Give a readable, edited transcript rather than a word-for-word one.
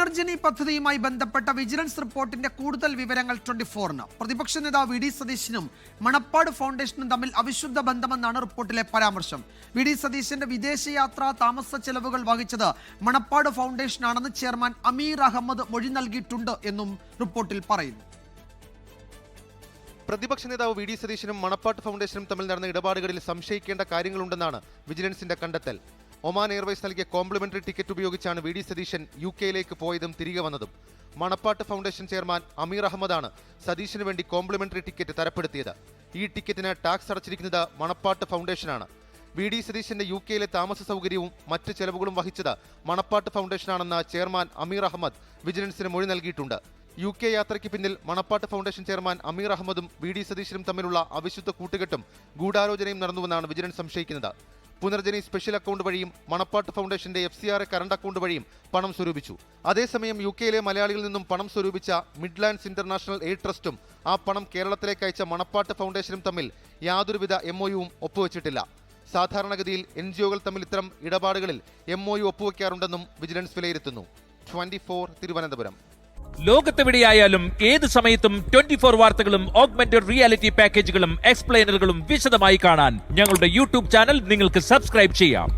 പുനർജനി പദ്ധതിയുമായി ബന്ധപ്പെട്ട വിജിലൻസ് റിപ്പോർട്ടിന്റെ കൂടുതൽ വിവരങ്ങൾ 24-ന്. പ്രതിപക്ഷ നേതാവ് വി ഡി സതീശനും മണപ്പാട് ഫൗണ്ടേഷനും തമ്മിൽ അവിശുദ്ധ ബന്ധമെന്നാണ് റിപ്പോർട്ടിലെ പരാമർശം. വി ഡി സതീശന്റെ വിദേശയാത്രാ താമസ ചെലവുകൾ വഹിച്ചത് മണപ്പാട് ഫൗണ്ടേഷനാണെന്ന് ചെയർമാൻ അമീർ അഹമ്മദ് മൊഴി നൽകിയിട്ടുണ്ട് എന്നും റിപ്പോർട്ടിൽ പറയുന്നു. പ്രതിപക്ഷ നേതാവ് വി ഡി സതീശനും മണപ്പാട്ട് ഫൗണ്ടേഷനും തമ്മിൽ നടന്ന ഇടപാടുകളിൽ സംശയിക്കേണ്ട കാര്യങ്ങളുണ്ടെന്നാണ് വിജിലൻസിന്റെ കണ്ടെത്തൽ. ഒമാൻ എയർവേസ് നൽകിയ കോംപ്ലിമെന്ററി ടിക്കറ്റ് ഉപയോഗിച്ചാണ് വി ഡി സതീശൻ UK-യിലേക്ക് പോയതും തിരികെ വന്നതും. മണപ്പാട്ട് ഫൗണ്ടേഷൻ ചെയർമാൻ അമീർ അഹമ്മദാണ് സതീശന് വേണ്ടി കോംപ്ലിമെന്ററി ടിക്കറ്റ് തരപ്പെടുത്തിയത്. ഈ ടിക്കറ്റിന് ടാക്സ് അടച്ചിരിക്കുന്നത് മണപ്പാട്ട് ഫൗണ്ടേഷനാണ്. വി ഡി സതീശന്റെ UK-യിലെ താമസ സൗകര്യവും മറ്റ് ചെലവുകളും വഹിച്ചത് മണപ്പാട്ട് ഫൗണ്ടേഷനാണെന്ന് ചെയർമാൻ അമീർ അഹമ്മദ് വിജിലൻസിന് മൊഴി നൽകിയിട്ടുണ്ട്. UK യാത്രയ്ക്ക് പിന്നിൽ മണപ്പാട്ട് ഫൗണ്ടേഷൻ ചെയർമാൻ അമീർ അഹമ്മദും വി ഡി സതീശനും തമ്മിലുള്ള അവിശുദ്ധ കൂട്ടുകെട്ടും ഗൂഢാലോചനയും നടന്നുവെന്നാണ് വിജിലൻസ് സംശയിക്കുന്നത്. പുനർജനി സ്പെഷ്യൽ അക്കൗണ്ട് വഴിയും മണപ്പാട്ട് ഫൗണ്ടേഷന്റെ FCRA കറണ്ട് അക്കൗണ്ട് വഴിയും പണം സ്വരൂപിച്ചു. അതേസമയം UK-യിലെ മലയാളികളിൽ നിന്നും പണം സ്വരൂപിച്ച മിഡ്ലാൻഡ്സ് ഇന്റർനാഷണൽ എയ്ഡ് ട്രസ്റ്റും ആ പണം കേരളത്തിലേക്ക് അയച്ച മണപ്പാട്ട് ഫൗണ്ടേഷനും തമ്മിൽ യാതൊരുവിധ MOUവും ഒപ്പുവെച്ചിട്ടില്ല. സാധാരണഗതിയിൽ NGO-കൾ തമ്മിൽ ഇത്തരം ഇടപാടുകളിൽ MOU ഒപ്പുവെക്കാറുണ്ടെന്നും വിജിലൻസ് വിലയിരുത്തുന്നു. 24 തിരുവനന്തപുരം. ലോകത്തെവിടെയായാലും ഏത് സമയത്തും 24 വാർത്തകളും ഓഗ്മെന്റഡ് റിയാലിറ്റി പാക്കേജുകളും എക്സ്പ്ലെയിനറുകളും വിശദമായി കാണാൻ ഞങ്ങളുടെ YouTube ചാനൽ നിങ്ങൾക്ക് സബ്സ്ക്രൈബ് ചെയ്യാം.